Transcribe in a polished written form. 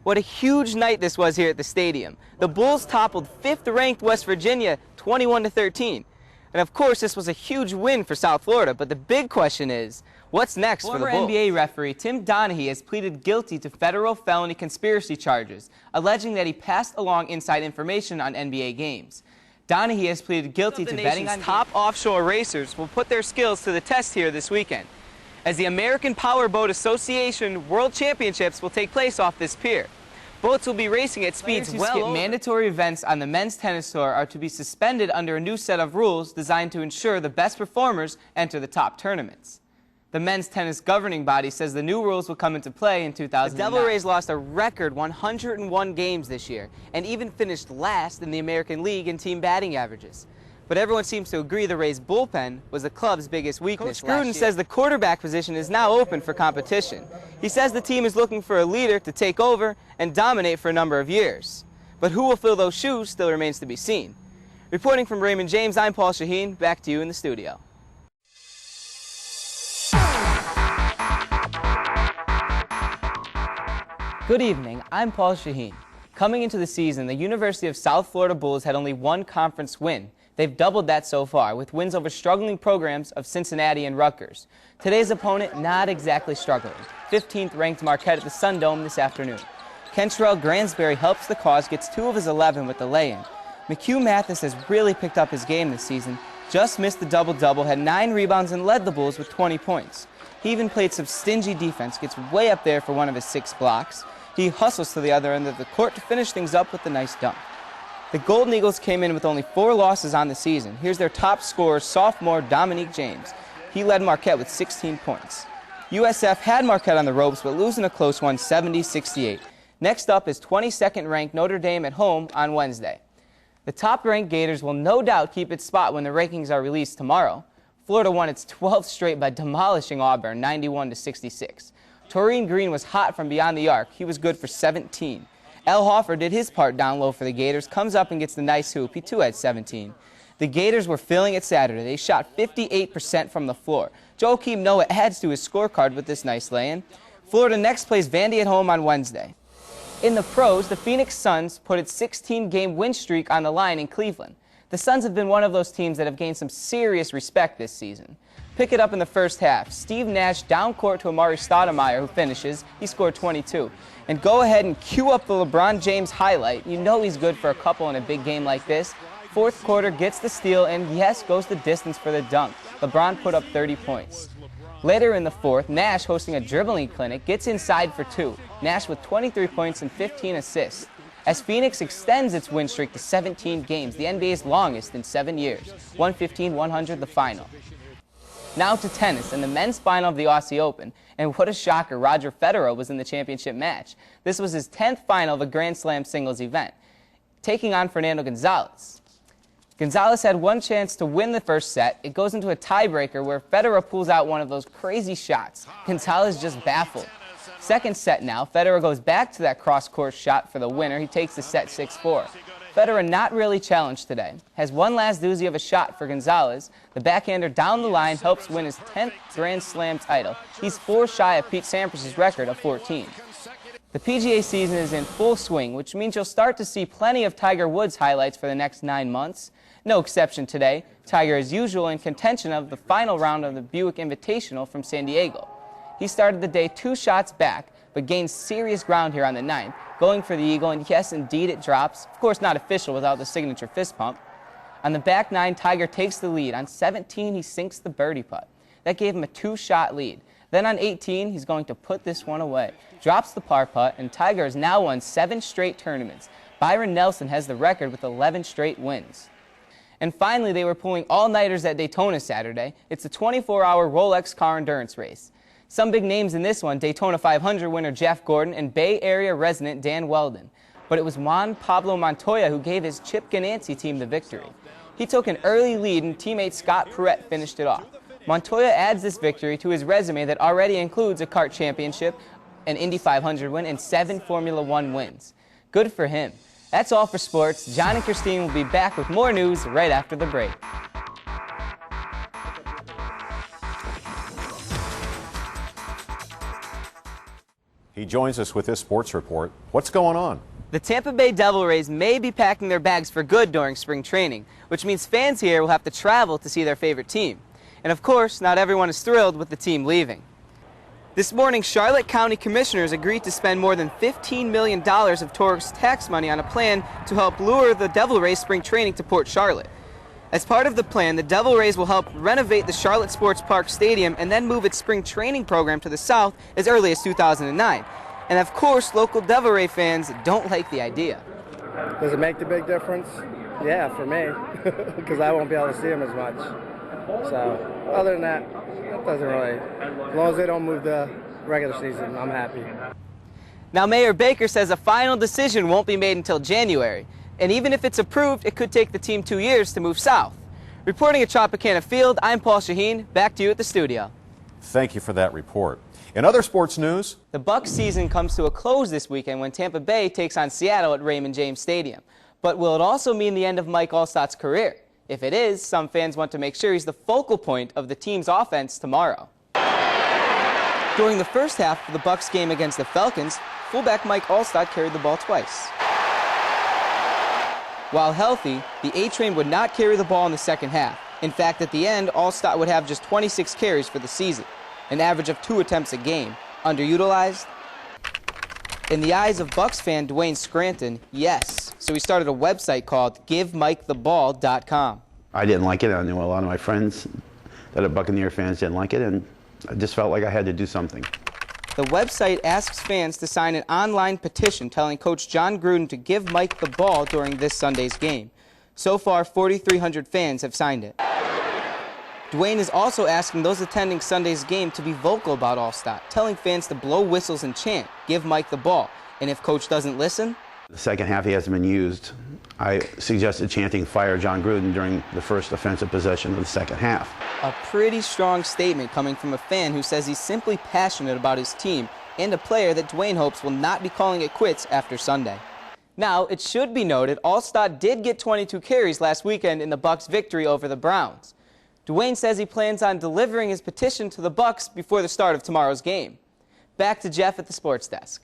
What a huge night this was here at the stadium. The Bulls toppled 5th-ranked West Virginia 21-13. And of course, this was a huge win for South Florida, but the big question is, what's next for the Bulls? Former NBA referee Tim Donaghy has pleaded guilty to federal felony conspiracy charges, alleging that he passed along inside information on NBA games. Donaghy has pleaded guilty to betting on top offshore racers will put their skills to the test here this weekend, as the American Powerboat Association World Championships will take place off this pier. Boats will be racing at speeds well over. Mandatory events on the men's tennis tour are to be suspended under a new set of rules designed to ensure the best performers enter the top tournaments. The men's tennis governing body says the new rules will come into play in 2009. The Devil Rays lost a record 101 games this year and even finished last in the American League in team batting averages. But everyone seems to agree the Rays' bullpen was the club's biggest weakness. Coach Gruden says the quarterback position is now open for competition. He says the team is looking for a leader to take over and dominate for a number of years. But who will fill those shoes still remains to be seen. Reporting from Raymond James, I'm Paul Shaheen. Back to you in the studio. Good evening, I'm Paul Shaheen. Coming into the season, the University of South Florida Bulls had only one conference win. They've doubled that so far, with wins over struggling programs of Cincinnati and Rutgers. Today's opponent, not exactly struggling. 15th-ranked Marquette at the Sun Dome this afternoon. Kentrell Gransberry helps the cause, gets 2 of his 11 with the lay-in. McHugh Mathis has really picked up his game this season, just missed the double-double, had 9 rebounds, and led the Bulls with 20 points. He even played some stingy defense, gets way up there for one of his 6 blocks. He hustles to the other end of the court to finish things up with a nice dunk. The Golden Eagles came in with only 4 losses on the season. Here's their top scorer, sophomore Dominique James. He led Marquette with 16 points. USF had Marquette on the ropes, but losing a close one, 70-68. Next up is 22nd-ranked Notre Dame at home on Wednesday. The top-ranked Gators will no doubt keep its spot when the rankings are released tomorrow. Florida won its 12th straight by demolishing Auburn, 91-66. Taurine Green was hot from beyond the arc. He was good for 17. Al Hoffer did his part down low for the Gators, comes up and gets the nice hoop. He too had 17. The Gators were feeling it Saturday. They shot 58% from the floor. Joakim Noah adds to his scorecard with this nice lay-in. Florida next plays Vandy at home on Wednesday. In the pros, the Phoenix Suns put its 16-game win streak on the line in Cleveland. The Suns have been one of those teams that have gained some serious respect this season. Pick it up in the first half. Steve Nash down court to Amari Stoudemire, who finishes. He scored 22. And go ahead and cue up the LeBron James highlight. You know he's good for a couple in a big game like this. Fourth quarter, gets the steal, and yes, goes the distance for the dunk. LeBron put up 30 points. Later in the fourth, Nash, hosting a dribbling clinic, gets inside for 2. Nash with 23 points and 15 assists. As Phoenix extends its win streak to 17 games, the NBA's longest in 7 years. 115-100 the final. Now to tennis and the men's final of the Aussie Open. And what a shocker, Roger Federer was in the championship match. This was his 10th final of a Grand Slam singles event, taking on Fernando Gonzalez. Gonzalez had one chance to win the first set. It goes into a tiebreaker where Federer pulls out one of those crazy shots. Gonzalez just baffled. Second set now, Federer goes back to that cross-court shot for the winner. He takes the set 6-4. Federer not really challenged today. Has one last doozy of a shot for Gonzalez. The backhander down the line helps win his 10th Grand Slam title. He's 4 shy of Pete Sampras's record of 14. The PGA season is in full swing, which means you'll start to see plenty of Tiger Woods highlights for the next 9 months. No exception today. Tiger, as usual, in contention of the final round of the Buick Invitational from San Diego. He started the day 2 shots back, but gained serious ground here on the 9th, going for the eagle, and yes, indeed, it drops. Of course, not official without the signature fist pump. On the back 9, Tiger takes the lead. On 17, he sinks the birdie putt. That gave him a 2-shot lead. Then on 18, he's going to put this one away. Drops the par putt, and Tiger has now won 7 straight tournaments. Byron Nelson has the record with 11 straight wins. And finally, they were pulling all-nighters at Daytona Saturday. It's a 24-hour Rolex car endurance race. Some big names in this one, Daytona 500 winner Jeff Gordon and Bay Area resident Dan Weldon. But it was Juan Pablo Montoya who gave his Chip Ganassi team the victory. He took an early lead and teammate Scott Pruett finished it off. Montoya adds this victory to his resume that already includes a kart championship, an Indy 500 win, and 7 Formula One wins. Good for him. That's all for sports. John and Christine will be back with more news right after the break. He He joins us with this sports report. What's going on? The Tampa Bay Devil Rays may be packing their bags for good during spring training, which means fans here will have to travel to see their favorite team. And of course, not everyone is thrilled with the team leaving. This morning, Charlotte County Commissioners agreed to spend more than $15 million of tourist tax money on a plan to help lure the Devil Rays spring training to Port Charlotte. As part of the plan, the Devil Rays will help renovate the Charlotte Sports Park Stadium and then move its spring training program to the south as early as 2009. And of course, local Devil Ray fans don't like the idea. Does it make the big difference? Yeah, for me, because I won't be able to see them as much. So, other than that, it doesn't really. As long as they don't move the regular season, I'm happy. Now, Mayor Baker says a final decision won't be made until January. And even if it's approved, it could take the team 2 years to move south. Reporting at Tropicana Field, I'm Paul Shaheen. Back to you at the studio. Thank you for that report. In other sports news, the Bucs season comes to a close this weekend when Tampa Bay takes on Seattle at Raymond James Stadium. But will it also mean the end of Mike Alstott's career? If it is, some fans want to make sure he's the focal point of the team's offense tomorrow. During the first half of the Bucs game against the Falcons, fullback Mike Alstott carried the ball twice. While healthy, the A-Train would not carry the ball in the second half. In fact, at the end, Alstott would have just 26 carries for the season, an average of 2 attempts a game. Underutilized? In the eyes of Bucs fan Dwayne Scranton, yes. So he started a website called GiveMikeTheBall.com. I didn't like it. I knew a lot of my friends that are Buccaneer fans didn't like it, and I just felt like I had to do something. The website asks fans to sign an online petition telling Coach John Gruden to give Mike the ball during this Sunday's game. So far, 4,300 fans have signed it. Dwayne is also asking those attending Sunday's game to be vocal about Alstott, telling fans to blow whistles and chant, "Give Mike the ball." And if Coach doesn't listen? The second half, he hasn't been used. I suggested chanting "Fire John Gruden" during the first offensive possession of the second half. A pretty strong statement coming from a fan who says he's simply passionate about his team and a player that Dwayne hopes will not be calling it quits after Sunday. Now, it should be noted, Alstott did get 22 carries last weekend in the Bucs' victory over the Browns. Dwayne says he plans on delivering his petition to the Bucs before the start of tomorrow's game. Back to Jeff at the sports desk.